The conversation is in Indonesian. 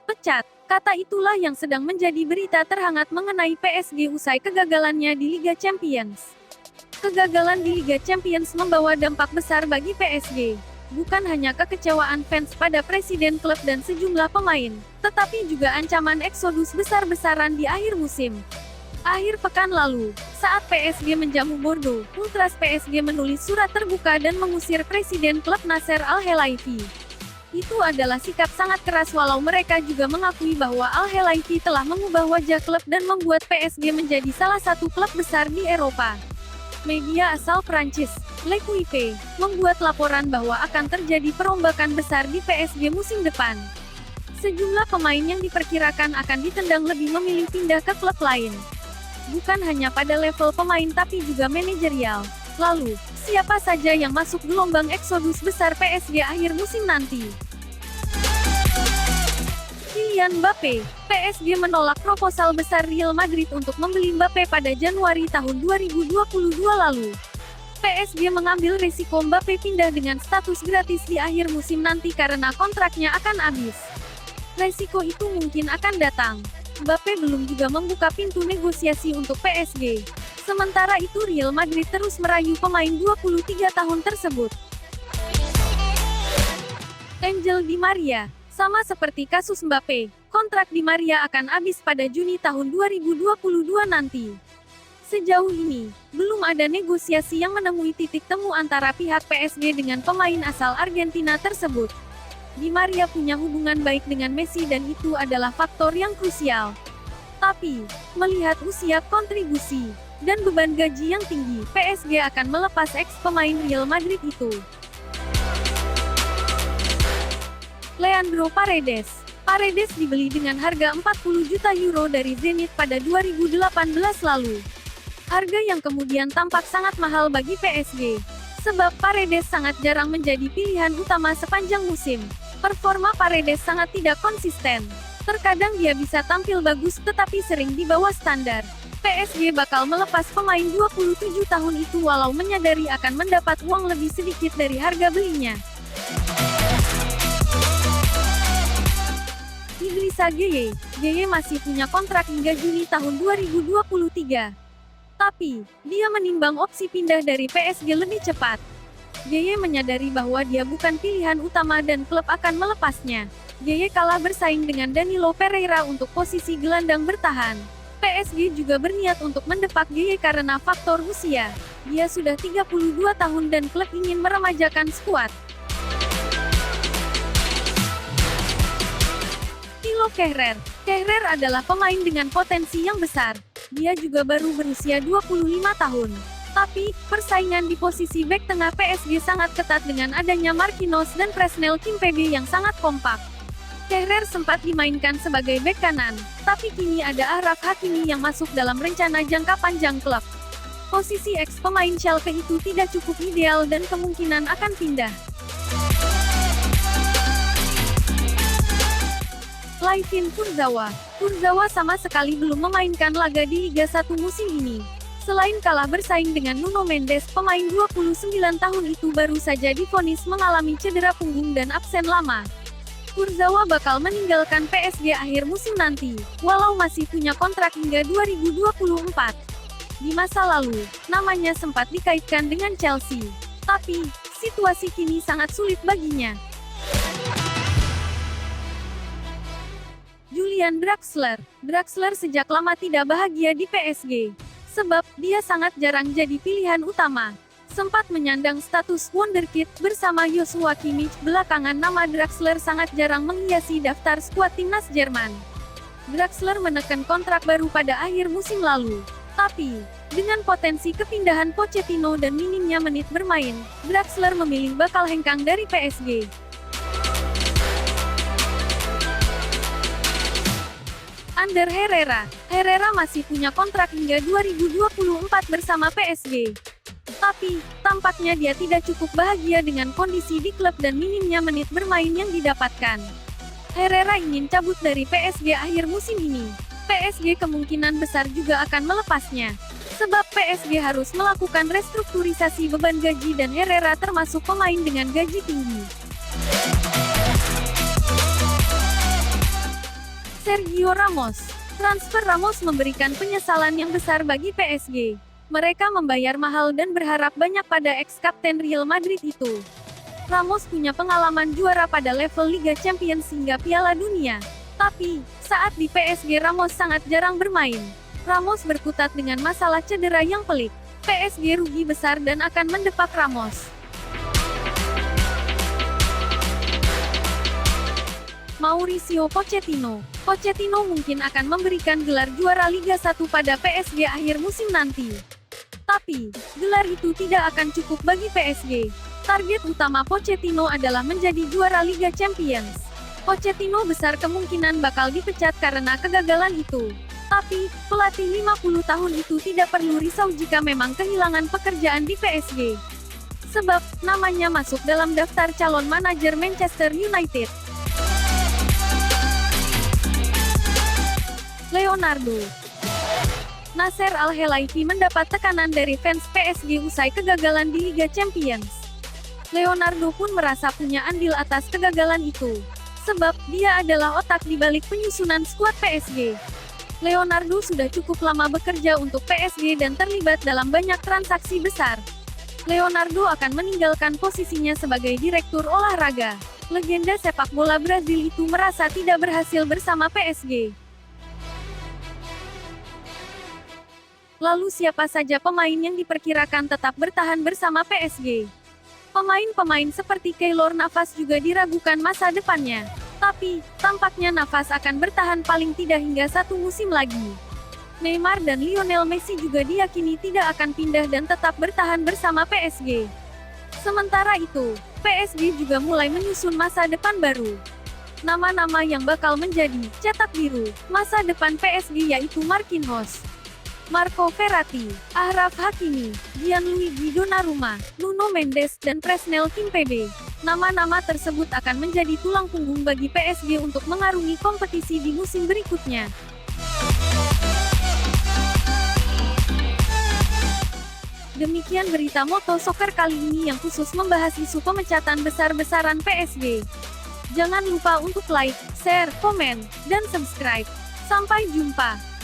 Pecat, kata itulah yang sedang menjadi berita terhangat mengenai PSG usai kegagalannya di Liga Champions. Kegagalan di Liga Champions membawa dampak besar bagi PSG. Bukan hanya kekecewaan fans pada presiden klub dan sejumlah pemain, tetapi juga ancaman eksodus besar-besaran di akhir musim. Akhir pekan lalu, saat PSG menjamu Bordeaux, Ultras PSG menulis surat terbuka dan mengusir presiden klub Nasser Al-Khelaifi. Itu adalah sikap sangat keras walau mereka juga mengakui bahwa Al-Khelaifi telah mengubah wajah klub dan membuat PSG menjadi salah satu klub besar di Eropa. Media asal Prancis, L'Equipe, membuat laporan bahwa akan terjadi perombakan besar di PSG musim depan. Sejumlah pemain yang diperkirakan akan ditendang lebih memilih pindah ke klub lain. Bukan hanya pada level pemain tapi juga manajerial. Lalu, siapa saja yang masuk gelombang eksodus besar PSG akhir musim nanti? Kylian Mbappe, PSG menolak proposal besar Real Madrid untuk membeli Mbappe pada Januari tahun 2022 lalu. PSG mengambil risiko Mbappe pindah dengan status gratis di akhir musim nanti karena kontraknya akan habis. Risiko itu mungkin akan datang. Mbappe belum juga membuka pintu negosiasi untuk PSG. Sementara itu Real Madrid terus merayu pemain 23 tahun tersebut. Angel Di Maria, sama seperti kasus Mbappe, kontrak Di Maria akan habis pada Juni tahun 2022 nanti. Sejauh ini, belum ada negosiasi yang menemui titik temu antara pihak PSG dengan pemain asal Argentina tersebut. Di Maria punya hubungan baik dengan Messi dan itu adalah faktor yang krusial. Tapi, melihat usia, kontribusi, dan beban gaji yang tinggi, PSG akan melepas ex-pemain Real Madrid itu. Leandro Paredes. Paredes dibeli dengan harga 40 juta euro dari Zenit pada 2018 lalu. Harga yang kemudian tampak sangat mahal bagi PSG. Sebab Paredes sangat jarang menjadi pilihan utama sepanjang musim. Performa Paredes sangat tidak konsisten. Terkadang dia bisa tampil bagus tetapi sering di bawah standar. PSG bakal melepas pemain 27 tahun itu walau menyadari akan mendapat uang lebih sedikit dari harga belinya. Idrissa Gueye. Gueye masih punya kontrak hingga Juni tahun 2023. Tapi, dia menimbang opsi pindah dari PSG lebih cepat. Gueye menyadari bahwa dia bukan pilihan utama dan klub akan melepasnya. Gueye kalah bersaing dengan Danilo Pereira untuk posisi gelandang bertahan. PSG juga berniat untuk mendepak Gueye karena faktor usia. Dia sudah 32 tahun dan klub ingin meremajakan skuad. Thilo Kehrer. Kehrer adalah pemain dengan potensi yang besar. Dia juga baru berusia 25 tahun. Tapi, persaingan di posisi bek tengah PSG sangat ketat dengan adanya Marquinhos dan Presnel Kimpembe yang sangat kompak. Kehrer sempat dimainkan sebagai bek kanan, tapi kini ada Achraf Hakimi yang masuk dalam rencana jangka panjang klub. Posisi ex-pemain Schalke itu tidak cukup ideal dan kemungkinan akan pindah. Layvin Kurzawa. Kurzawa sama sekali belum memainkan laga di Liga 1 musim ini. Selain kalah bersaing dengan Nuno Mendes, pemain 29 tahun itu baru saja divonis mengalami cedera punggung dan absen lama. Kurzawa bakal meninggalkan PSG akhir musim nanti, walau masih punya kontrak hingga 2024. Di masa lalu, namanya sempat dikaitkan dengan Chelsea. Tapi, situasi kini sangat sulit baginya. Julian Draxler. Draxler sejak lama tidak bahagia di PSG. Sebab, dia sangat jarang jadi pilihan utama. Sempat menyandang status wonderkid bersama Joshua Kimmich, belakangan nama Draxler sangat jarang menghiasi daftar skuad timnas Jerman. Draxler menekan kontrak baru pada akhir musim lalu. Tapi, dengan potensi kepindahan Pochettino dan minimnya menit bermain, Draxler memilih bakal hengkang dari PSG. Ander Herrera. Herrera masih punya kontrak hingga 2024 bersama PSG. Tapi, tampaknya dia tidak cukup bahagia dengan kondisi di klub dan minimnya menit bermain yang didapatkan. Herrera ingin cabut dari PSG akhir musim ini. PSG kemungkinan besar juga akan melepasnya. Sebab PSG harus melakukan restrukturisasi beban gaji dan Herrera termasuk pemain dengan gaji tinggi. Sergio Ramos. Transfer Ramos memberikan penyesalan yang besar bagi PSG. Mereka membayar mahal dan berharap banyak pada ex-kapten Real Madrid itu. Ramos punya pengalaman juara pada level Liga Champions hingga Piala Dunia. Tapi, saat di PSG Ramos sangat jarang bermain. Ramos berkutat dengan masalah cedera yang pelik. PSG rugi besar dan akan mendepak Ramos. Mauricio Pochettino. Pochettino mungkin akan memberikan gelar juara Liga 1 pada PSG akhir musim nanti. Tapi, gelar itu tidak akan cukup bagi PSG. Target utama Pochettino adalah menjadi juara Liga Champions. Pochettino besar kemungkinan bakal dipecat karena kegagalan itu. Tapi, pelatih 50 tahun itu tidak perlu risau jika memang kehilangan pekerjaan di PSG. Sebab, namanya masuk dalam daftar calon manajer Manchester United. Leonardo. Nasser Al-Khelaifi mendapat tekanan dari fans PSG usai kegagalan di Liga Champions. Leonardo pun merasa punya andil atas kegagalan itu. Sebab, dia adalah otak di balik penyusunan skuad PSG. Leonardo sudah cukup lama bekerja untuk PSG dan terlibat dalam banyak transaksi besar. Leonardo akan meninggalkan posisinya sebagai direktur olahraga. Legenda sepak bola Brazil itu merasa tidak berhasil bersama PSG. Lalu siapa saja pemain yang diperkirakan tetap bertahan bersama PSG? Pemain-pemain seperti Keylor Navas juga diragukan masa depannya. Tapi, tampaknya Navas akan bertahan paling tidak hingga 1 musim lagi. Neymar dan Lionel Messi juga diyakini tidak akan pindah dan tetap bertahan bersama PSG. Sementara itu, PSG juga mulai menyusun masa depan baru. Nama-nama yang bakal menjadi cetak biru masa depan PSG yaitu Marquinhos, Marco Verratti, Achraf Hakimi, Gianluigi Donnarumma, Nuno Mendes dan Presnel Kimpembe. Nama-nama tersebut akan menjadi tulang punggung bagi PSG untuk mengarungi kompetisi di musim berikutnya. Demikian berita Moto Soccer kali ini yang khusus membahas isu pemecatan besar-besaran PSG. Jangan lupa untuk like, share, komen, dan subscribe. Sampai jumpa.